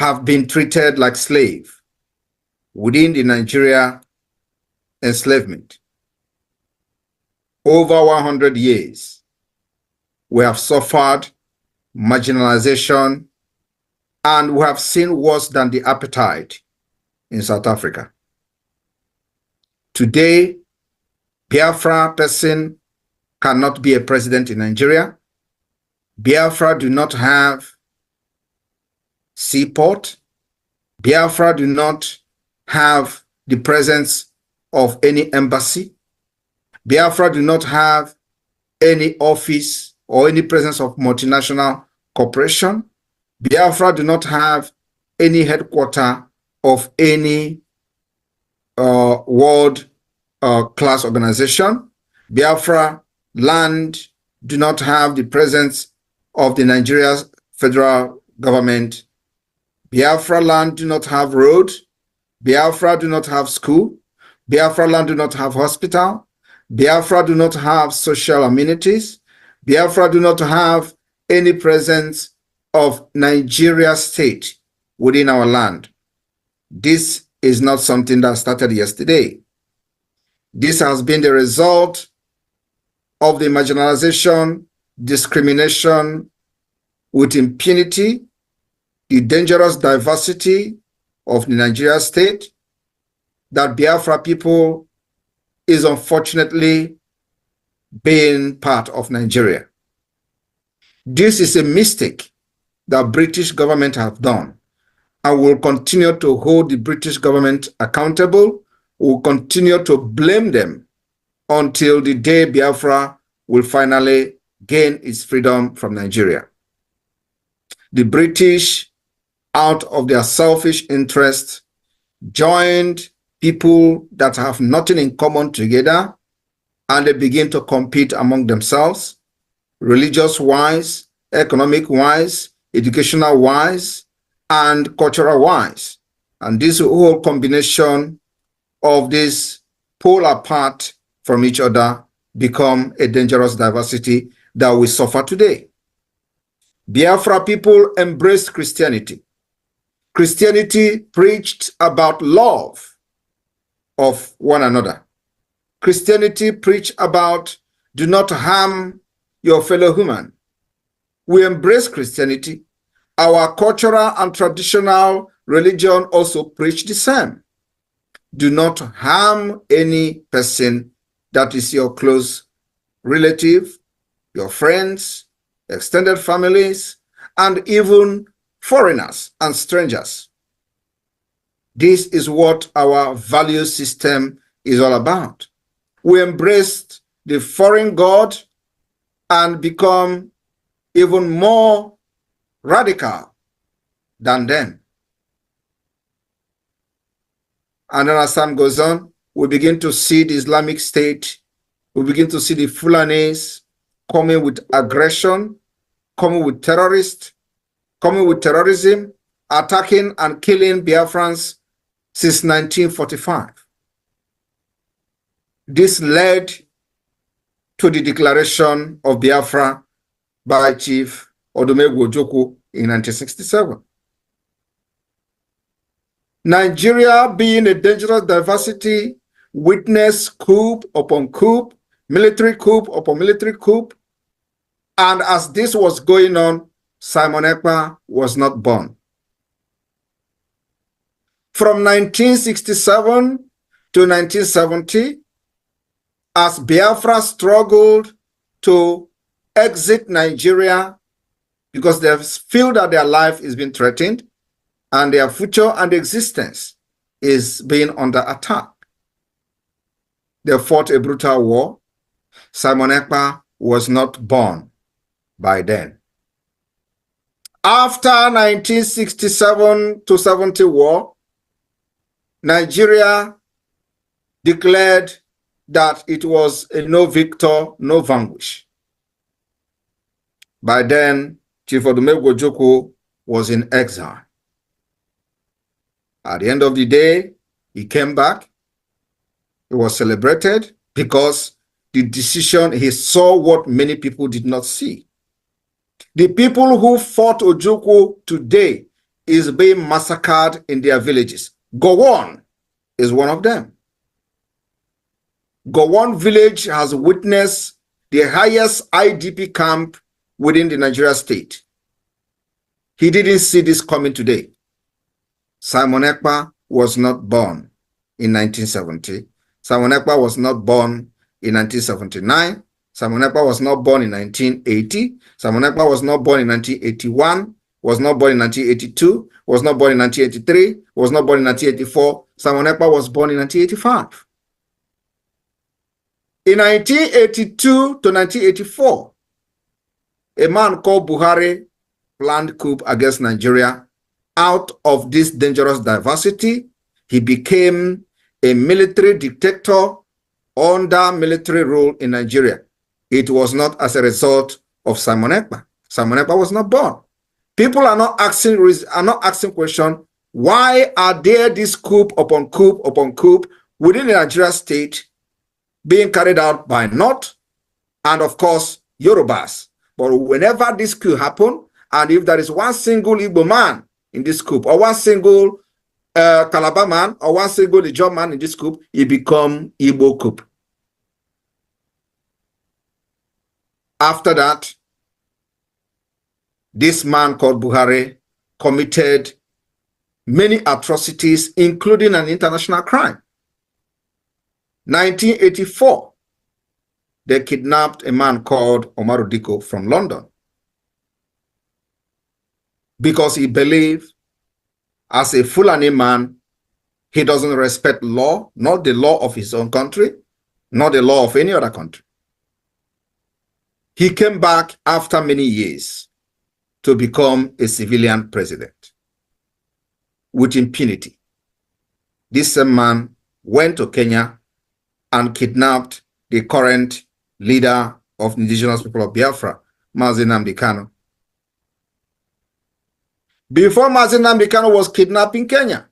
have been treated like slaves within the Nigeria enslavement. Over 100 years, we have suffered marginalization, and we have seen worse than the apartheid in South Africa. Today, Biafra person cannot be a president in Nigeria. Biafra do not have seaport. Biafra do not have the presence of any embassy. Biafra do not have any office or any presence of multinational corporation. Biafra do not have any headquarters of any world class organization. Biafra land do not have the presence of the Nigeria federal government. Biafra land do not have road. Biafra do not have school. Biafra land do not have hospital. Biafra do not have social amenities. Biafra do not have any presence of Nigeria state within our land. This is not something that started yesterday. This has been the result of the marginalization, discrimination with impunity, the dangerous diversity of the Nigeria state that Biafra people is unfortunately being part of Nigeria. This is a mistake that British government have done, and will continue to hold the British government accountable. Will continue to blame them until the day Biafra will finally gain its freedom from Nigeria. The British, out of their selfish interest, joined people that have nothing in common together, and they begin to compete among themselves, religious-wise, economic-wise, educational-wise, and cultural-wise. And this whole combination of this pull apart from each other become a dangerous diversity that we suffer today. Biafra people embraced Christianity. Christianity preached about love of one another. Christianity preached about do not harm your fellow human. We embrace Christianity. Our cultural and traditional religion also preach the same. Do not harm any person that is your close relative, your friends, extended families, and even foreigners and strangers. This is what our value system is all about. We embraced the foreign god and become even more radical than them. And then as time goes on, we begin to see the Islamic State, we begin to see the Fulanis coming with aggression, coming with terrorists, coming with terrorism, attacking and killing Biafrans since 1945. This led to the declaration of Biafra by Chief Odumegwu Ojukwu in 1967. Nigeria, being a dangerous diversity, witnessed coup upon coup, military coup upon military coup, and as this was going on, Simon Ekpa was not born. From 1967 to 1970, as Biafra struggled to exit Nigeria because they feel that their life is being threatened and their future and existence is being under attack, they fought a brutal war. Simon Ekpa was not born by then. After 1967 to 70 war, Nigeria declared that it was a no victor, no vanquish. By then, Chief Odumegwu Ojukwu was in exile. At the end of the day, he came back. He was celebrated because the decision, he saw what many people did not see. The people who fought Ojukwu today is being massacred in their villages. Gowon is one of them. Gowon village has witnessed the highest IDP camp within the Nigeria state. He didn't see this coming today. Simon Ekpa was not born in 1970. Simon Ekpa was not born in 1979. Simon Ekpa was not born in 1980. Simon Ekpa was not born in 1981. Was not born in 1982. Was not born in 1983. Was not born in 1984. Simon Ekpa was born in 1985. In 1982 to 1984, a man called Buhari planned coup against Nigeria. Out of this dangerous diversity, he became a military dictator under military rule in Nigeria. It was not as a result of Simon Ekpa. Simon Ekpa was not born. People are not asking question, why are there this coup upon coup upon coup within the Nigeria state being carried out by North and, of course, Yorubas? But whenever this coup happens, and if there is one single Igbo man in this coup, or one single Calabar man, or one single Ijaw man in this coup, it becomes Igbo coup. After that, this man called Buhari committed many atrocities, including an international crime. 1984, they kidnapped a man called Umaru Dikko from London because he believed, as a Fulani man, he doesn't respect law, not the law of his own country, not the law of any other country. He came back after many years to become a civilian president with impunity. This same man went to Kenya and kidnapped the current leader of indigenous people of Biafra, Mazi Nnamdi Kanu. Before Mazi Nnamdi Kanu was kidnapped in Kenya,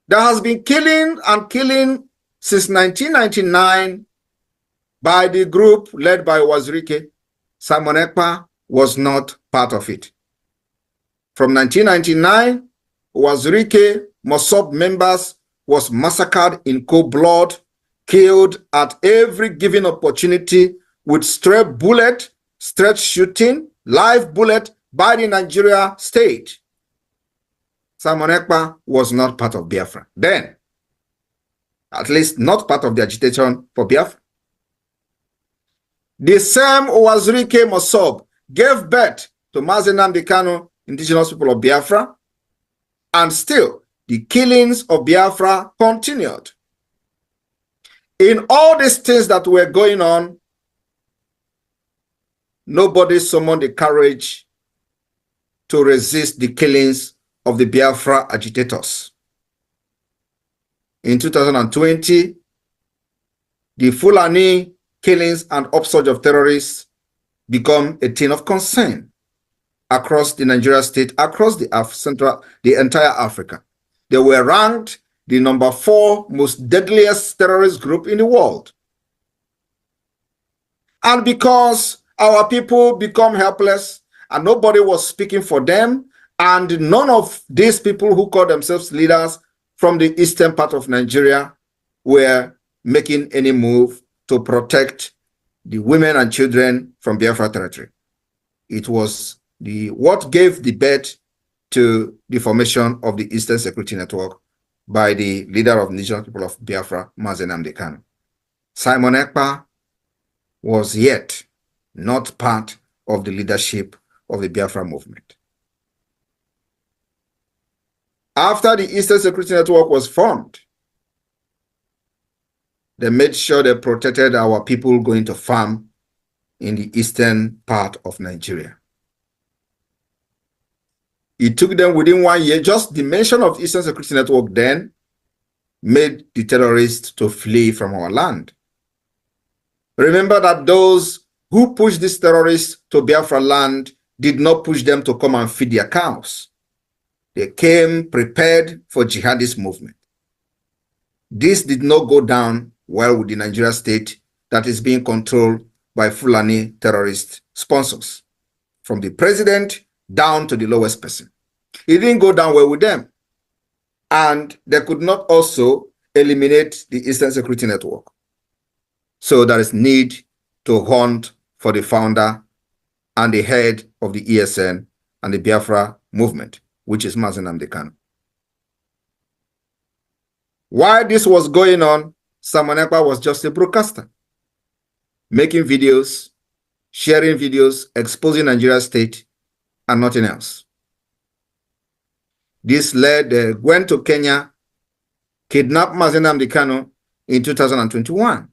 there has been killing and killing since 1999 by the group led by Wazirike. Simon Ekpa was not part of it. From 1999, Wazirike Mossop members was massacred in cold blood, killed at every given opportunity with stray bullet, straight shooting, live bullet by the Nigeria state. Simon Ekpa was not part of Biafra then, at least not part of the agitation for Biafra. The same Wazirike Mossop gave birth to Mazi Nnamdi Kanu, indigenous people of Biafra, and still the killings of Biafra continued. In all these things that were going on, nobody summoned the courage to resist the killings of the Biafra agitators. In 2020, the Fulani killings and upsurge of terrorists become a thing of concern across the Nigeria state, across the entire Africa. They were ranked the number 4 most deadliest terrorist group in the world. And because our people become helpless and nobody was speaking for them, and none of these people who call themselves leaders from the eastern part of Nigeria were making any move to protect the women and children from Biafra territory. It was what gave the birth to the formation of the Eastern Security Network by the leader of the indigenous people of Biafra, Mazi Nnamdi Kanu. Simon Ekpa was yet not part of the leadership of the Biafra movement. After the Eastern Security Network was formed, they made sure they protected our people going to farm in the eastern part of Nigeria. It took them within 1 year, just the mention of Eastern Security Network then made the terrorists to flee from our land. Remember that those who pushed these terrorists to Biafra land did not push them to come and feed their cows. They came prepared for jihadist movement. This did not go down well with the Nigeria state that is being controlled by Fulani terrorist sponsors, from the president down to the lowest person. It didn't go down well with them. And they could not also eliminate the Eastern Security Network. So there is need to hunt for the founder and the head of the ESN and the Biafra movement, which is Mazi Nnamdi Kanu. While this was going on, Simon Ekpa was just a broadcaster, making videos, sharing videos, exposing Nigeria state, and nothing else. This led, went to Kenya, kidnapped Mazi Nnamdi Kanu in 2021.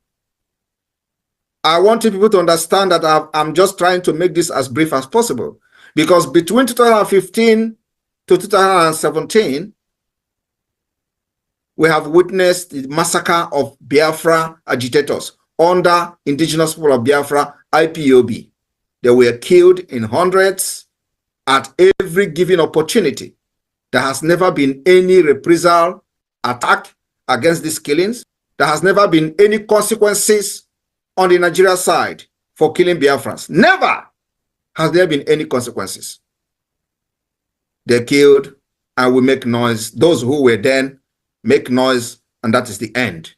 I want people to understand that I'm just trying to make this as brief as possible, because between 2015 to 2017, we have witnessed the massacre of Biafra agitators under Indigenous People of Biafra, IPOB. They were killed in hundreds at every given opportunity. There has never been any reprisal attack against these killings. There has never been any consequences on the Nigeria side for killing Biafrans. Never has there been any consequences. They killed and we make noise. Those who were then make noise, and that is the end.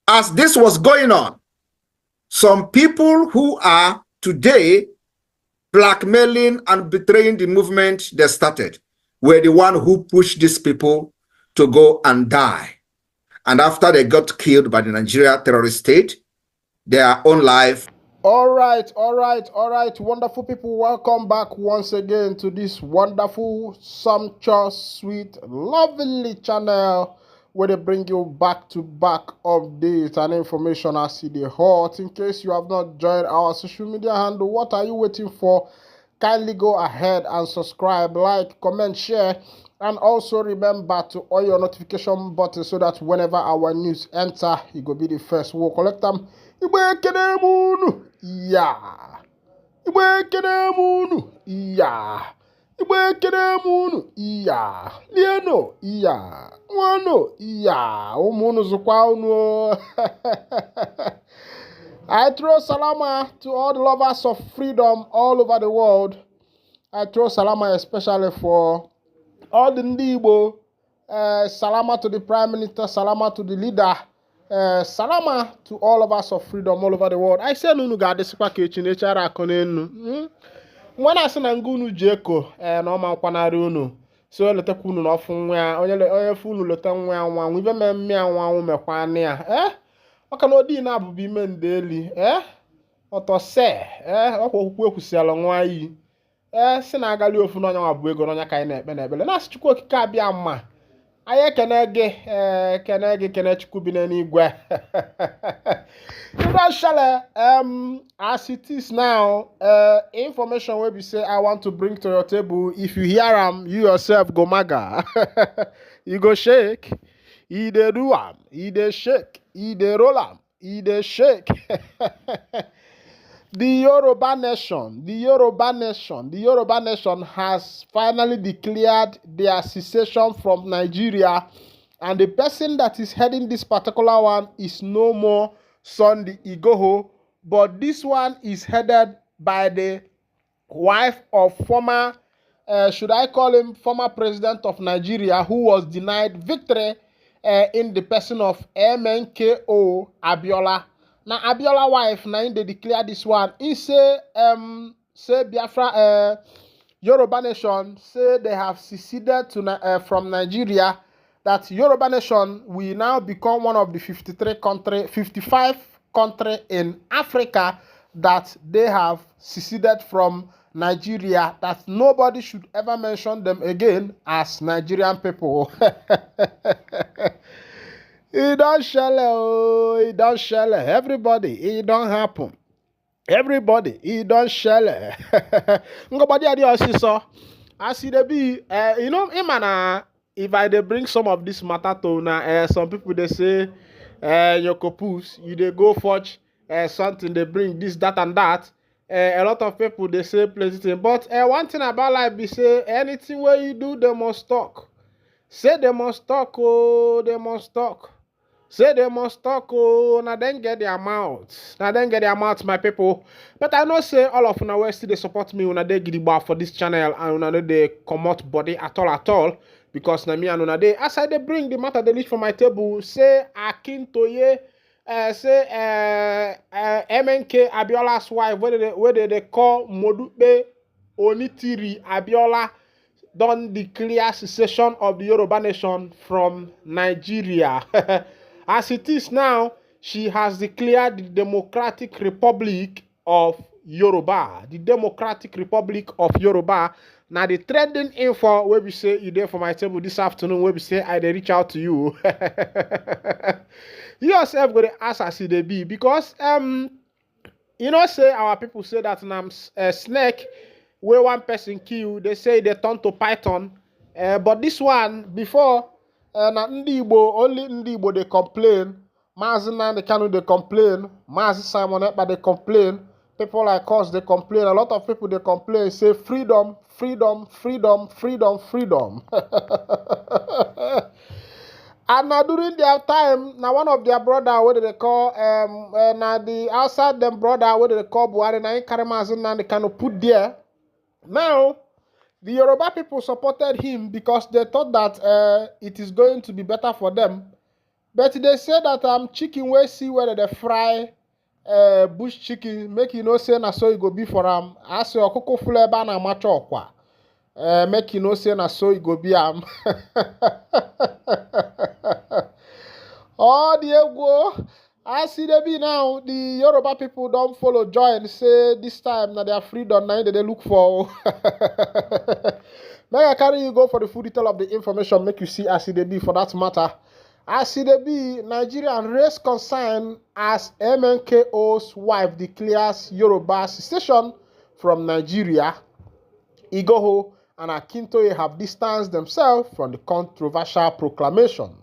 As this was going on, some people who are today blackmailing and betraying the movement they started were the one who pushed these people to go and die. And after they got killed by the Nigeria terrorist state, their own life. All right, wonderful people, welcome back once again to this wonderful, sumptuous, sweet, lovely channel where they bring you back-to-back updates and information as they hot. In case you have not joined our social media handle, what are you waiting for? Kindly go ahead and subscribe, like, comment, share, and also remember to on your notification button so that whenever our news enter, you go be the first. We'll collect them. Yeah. Yeah. Yeah. Lieno. Yeah. Wano. Yeah. Umunu zukwa unu. I throw salama to all the lovers of freedom all over the world. I throw salama especially for all the Ndibo. Salama to the Prime Minister. Salama to the leader. Salama to all of us of freedom all over the world. I say nunu ga adesikwa ka echi n'echara akonenu. When I say na ngunu jeko na ma kwanari unu. So letekwa unu na ofu nwa onye fu unu leta nwa anwa ibe memme anwa mekwane ya. Oka no di na abubi ime ndeli oto se okwo okwu ekwusiala nwa yi. Si na agali ofu na onye abu ego na onye kai na ekpe na ebele. Na Chukwu okike abia mma. Aye kenege chukwu bi n'igwe. You know, shall as it is now, information where we say I want to bring to your table. If you hear you yourself go maga. You go shake. He dey do am. He dey shake. He dey roll am. He dey shake. The Yoruba nation has finally declared their secession from Nigeria, and the person that is heading this particular one is no more Sunday Igboho, but this one is headed by the wife of former, should I call him former president of Nigeria, who was denied victory in the person of MNKO Abiola. Now Abiola wife now they declare this one. He say Biafra Yoruba nation say they have seceded to from Nigeria. That Yoruba nation will now become one of the 55 country in Africa that they have seceded from Nigeria. That nobody should ever mention them again as Nigerian people. It don't shell, it don't shell. Everybody, it don't happen. Everybody, it don't shell. Nobody had the so. I see the be, you know, if I they bring some of this matter to now, some people they say, your couples, you they go forge something, they bring this, that, and that. A lot of people they say plenty things, but one thing about life be say anything where you do, they must talk. Say they must talk, oh, they must talk. Say they must talk, oh, now then get their mouth. Now then get their mouth, my people. But I know say all of una still they support me when they gidigba for this channel and una they come out body at all. Because na me and una they as I they bring the matter they reach from my table, say Akintoye, say MNK Abiola's wife, where they call Modupe Onitiri Abiola don declare secession of the Yoruba nation from Nigeria. As it is now, she has declared the Democratic Republic of Yoruba. The Democratic Republic of Yoruba. Now the trending info where we say you there for my table this afternoon, where we say I dey reach out to you. You yourself go to ask as it be because you know say our people say that I'm a snake where one person kill, they say they turn to python. But this one before na ndị Igbo, only ndị Igbo they complain. Mazi Nnamdi Kanu they complain. Mazi Simon Ekpa they complain. People like us they complain. A lot of people they complain. Say freedom, freedom, freedom, freedom, freedom. And now during their time, now one of their brother, what do they call now the outside them brother, what do they call Buhari? Now carry Mazi Nnamdi Kanu put there. Now, the Yoruba people supported him because they thought that it is going to be better for them. But they say that chicken wey see whether they fry bush chicken, make you know say na so it go be for them. As your cocoa full eba na macho kwa. Make you know say na so it go be am. Oh, the ego. As see they be now, the Yoruba people don't follow join. Say this time now their freedom now they look for. Now I carry you go for the full detail of the information, make you see as they be for that matter. As they be, Nigerian raise concern as MNKO's wife declares Yoruba secession from Nigeria. Igboho and Akintoye have distanced themselves from the controversial proclamation.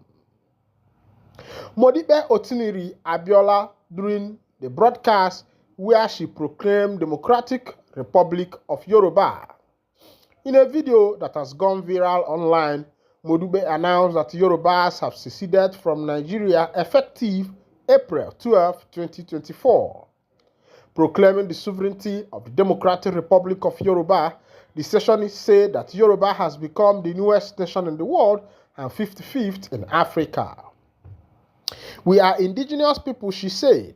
Modipe Otiniri Abiola during the broadcast where she proclaimed Democratic Republic of Yoruba. In a video that has gone viral online, Modipe announced that Yorubas have seceded from Nigeria effective April 12, 2024. Proclaiming the sovereignty of the Democratic Republic of Yoruba, the sessionist said that Yoruba has become the newest nation in the world and 55th in Africa. We are indigenous people, she said.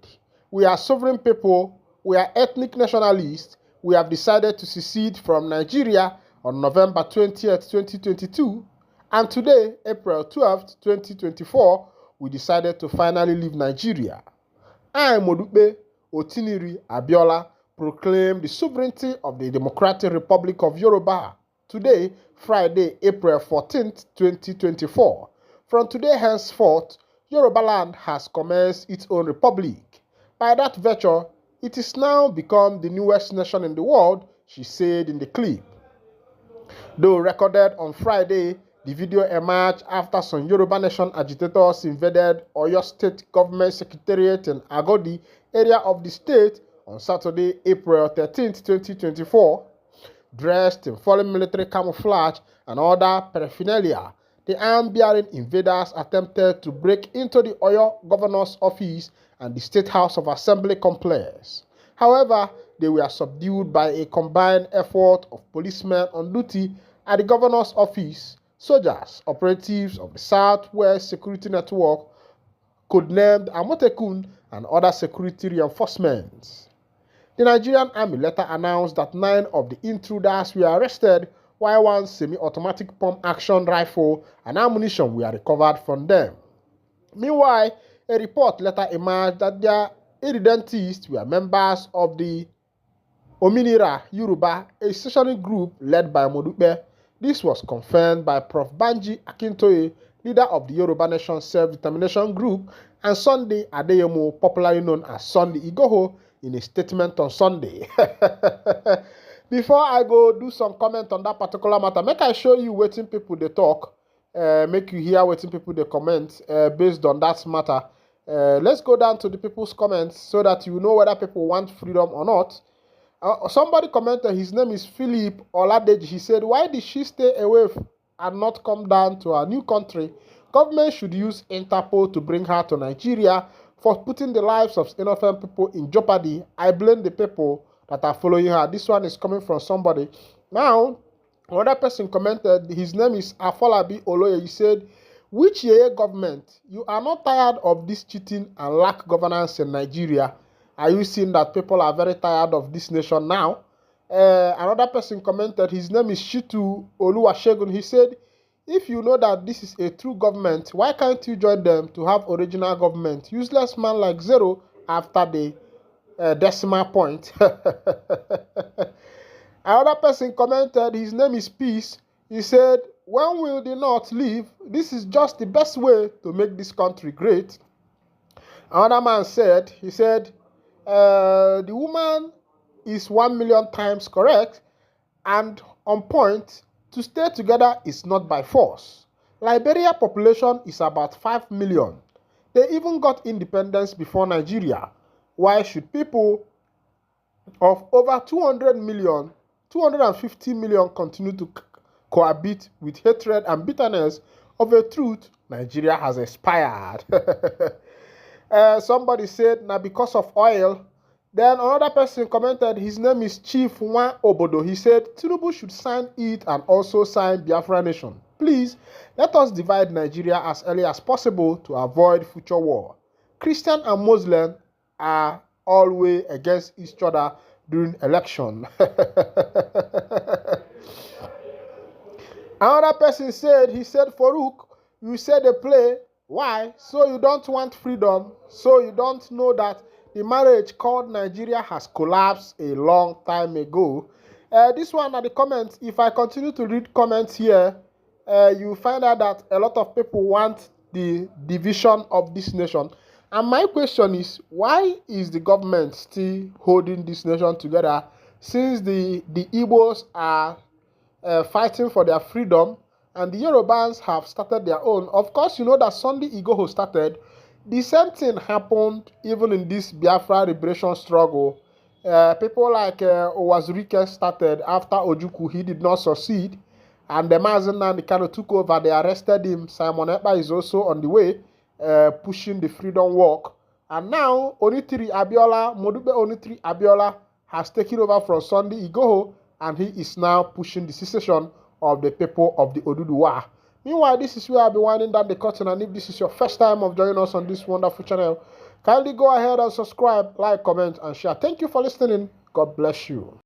We are sovereign people. We are ethnic nationalists. We have decided to secede from Nigeria on November 20th, 2022. And today, April 12th, 2024, we decided to finally leave Nigeria. I, Modipe Otiniri Abiola, proclaim the sovereignty of the Democratic Republic of Yoruba. Today, Friday, April 14th, 2024. From today henceforth, Yoruba land has commenced its own republic. By that virtue, it is now become the newest nation in the world, she said in the clip. Though recorded on Friday, the video emerged after some Yoruba Nation agitators invaded Oyo State Government Secretariat in Agodi area of the state on Saturday, April 13, 2024. Dressed in foreign military camouflage and other paraphernalia, the arm-bearing invaders attempted to break into the Oyo Governor's office and the State House of Assembly complex. However, they were subdued by a combined effort of policemen on duty at the Governor's office, soldiers, operatives of the Southwest Security Network, codenamed Amotekun, and other security reinforcements. The Nigerian Army later announced that 9 of the intruders were arrested, while one semi-automatic pump-action rifle and ammunition were recovered from them. Meanwhile, a report later emerged that their irredentists were members of the Ominira Yoruba, a secessionist group led by Modipe. This was confirmed by Prof. Banji Akintoye, leader of the Yoruba Nation Self-Determination Group, and Sunday Adeyemo, popularly known as Sunday Igboho, in a statement on Sunday. Before I go do some comment on that particular matter, make I show you wetin people they talk, make you hear wetin people they comment based on that matter. Let's go down to the people's comments so that you know whether people want freedom or not. Somebody commented, his name is Philip Oladeji. He said, why did she stay away and not come down to our new country? government should use Interpol to bring her to Nigeria for putting the lives of innocent people in jeopardy. I blame the people that are following her. This one is coming from somebody. Now, another person commented, his name is Afolabi Oloye. He said, which Yeye government? You are not tired of this cheating and lack governance in Nigeria? Are you seeing that people are very tired of this nation now? Another person commented, his name is Shitu Oluwasegun. He said, if you know that this is a true government, why can't you join them to have original government? Useless man like zero after the decimal point. Another person commented, his name is Peace. He said, when will the North leave? This is just the best way to make this country great. Another man said, he said, the woman is 1,000,000 times correct and on point. To stay together is not by force. Liberia population is about 5 million. They even got independence before Nigeria. Why should people of over 200 million, 250 million continue to cohabit with hatred and bitterness of a truth Nigeria has expired? Somebody said, now because of oil. Then another person commented, his name is Chief Nwa Obodo. He said, Tinubu should sign it and also sign Biafra Nation. Please, let us divide Nigeria as early as possible to avoid future war. Christian and Muslim are always against each other during election. Another person said, he said, Farouk, you said they play. Why? So you don't want freedom. So you don't know that the marriage called Nigeria has collapsed a long time ago. This one are the comments. If I continue to read comments here, you find out that a lot of people want the division of this nation. And my question is, why is the government still holding this nation together since the Igbos are fighting for their freedom and the Yorubans have started their own? Of course, you know that Sunday Igboho started. The same thing happened even in this Biafra liberation struggle. People like Owazurike started after Ojukwu. He did not succeed. And the Mazina kind of took over. They arrested him. Simon Ekpa is also on the way, pushing the freedom walk. And now, Onitiri Abiola, Modube Onitiri Abiola, has taken over from Sunday Igboho, and he is now pushing the secession of the people of the Oduduwa. Meanwhile, this is where I'll be winding down the curtain, and if this is your first time of joining us on this wonderful channel, kindly go ahead and subscribe, like, comment, and share. Thank you for listening. God bless you.